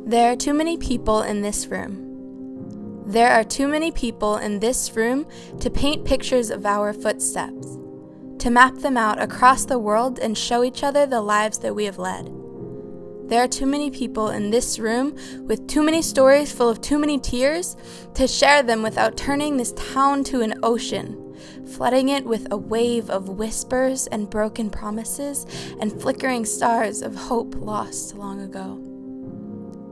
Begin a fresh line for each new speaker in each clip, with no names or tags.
There are too many people in this room. There are too many people in this room to paint pictures of our footsteps, to map them out across the world and show each other the lives that we have led. There are too many people in this room with too many stories full of too many tears to share them without turning this town to an ocean, flooding it with a wave of whispers and broken promises and flickering stars of hope lost long ago.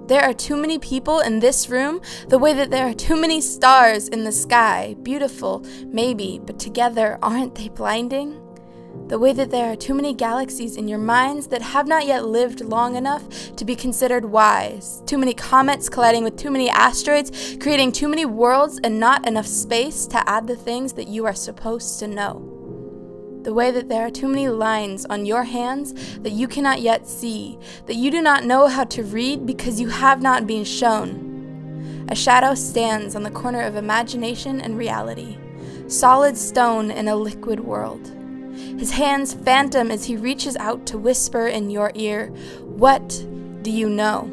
There are too many people in this room the way that there are too many stars in the sky, beautiful, maybe, but together aren't they blinding? The way that there are too many galaxies in your minds that have not yet lived long enough to be considered wise, too many comets colliding with too many asteroids, creating too many worlds and not enough space to add the things that you are supposed to know. The way that there are too many lines on your hands that you cannot yet see, that you do not know how to read because you have not been shown. A shadow stands on the corner of imagination and reality, solid stone in a liquid world. His hands phantom as he reaches out to whisper in your ear, "What do you know?"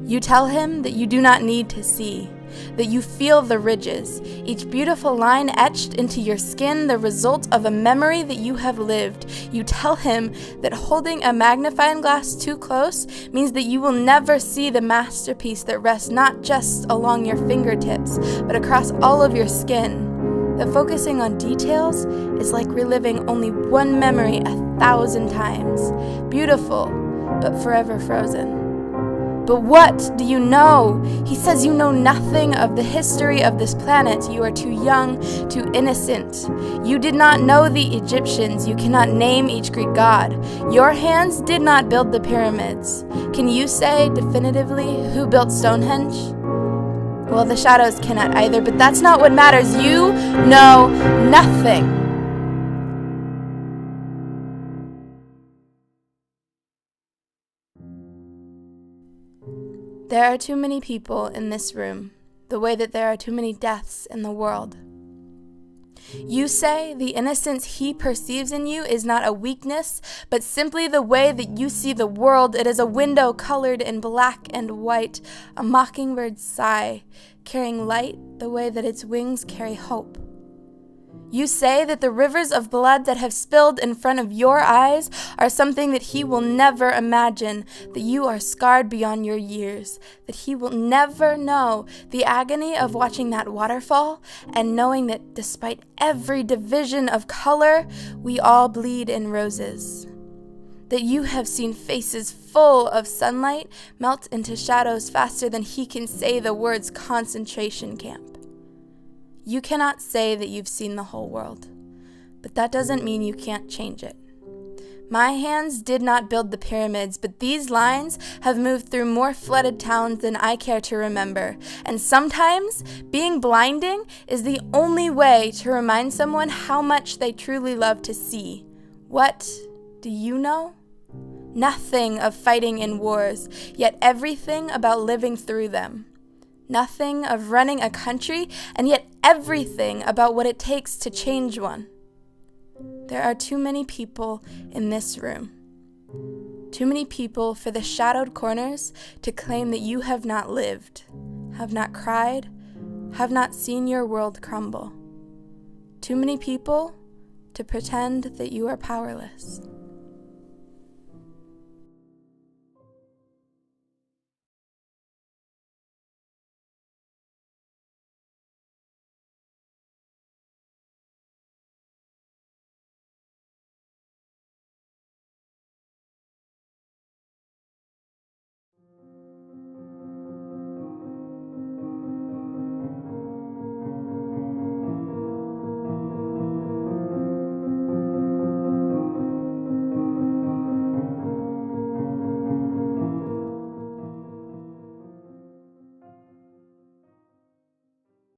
You tell him that you do not need to see, that you feel the ridges, each beautiful line etched into your skin, the result of a memory that you have lived. You tell him that holding a magnifying glass too close means that you will never see the masterpiece that rests not just along your fingertips, but across all of your skin. That focusing on details is like reliving only one memory 1,000 times, beautiful, but forever frozen. But what do you know? He says you know nothing of the history of this planet. You are too young, too innocent. You did not know the Egyptians. You cannot name each Greek god. Your hands did not build the pyramids. Can you say definitively who built Stonehenge? Well, the shadows cannot either, but that's not what matters. You know nothing. There are too many people in this room, the way that there are too many deaths in the world. You say the innocence he perceives in you is not a weakness, but simply the way that you see the world. It is a window colored in black and white, a mockingbird's sigh, carrying light the way that its wings carry hope. You say that the rivers of blood that have spilled in front of your eyes are something that he will never imagine, that you are scarred beyond your years, that he will never know the agony of watching that waterfall and knowing that despite every division of color, we all bleed in roses. That you have seen faces full of sunlight melt into shadows faster than he can say the words concentration camp. You cannot say that you've seen the whole world, but that doesn't mean you can't change it. My hands did not build the pyramids, but these lines have moved through more flooded towns than I care to remember. And sometimes being blinding is the only way to remind someone how much they truly love to see. What do you know? Nothing of fighting in wars, yet everything about living through them. Nothing of running a country, and yet everything about what it takes to change one. There are too many people in this room. Too many people for the shadowed corners to claim that you have not lived, have not cried, have not seen your world crumble. Too many people to pretend that you are powerless.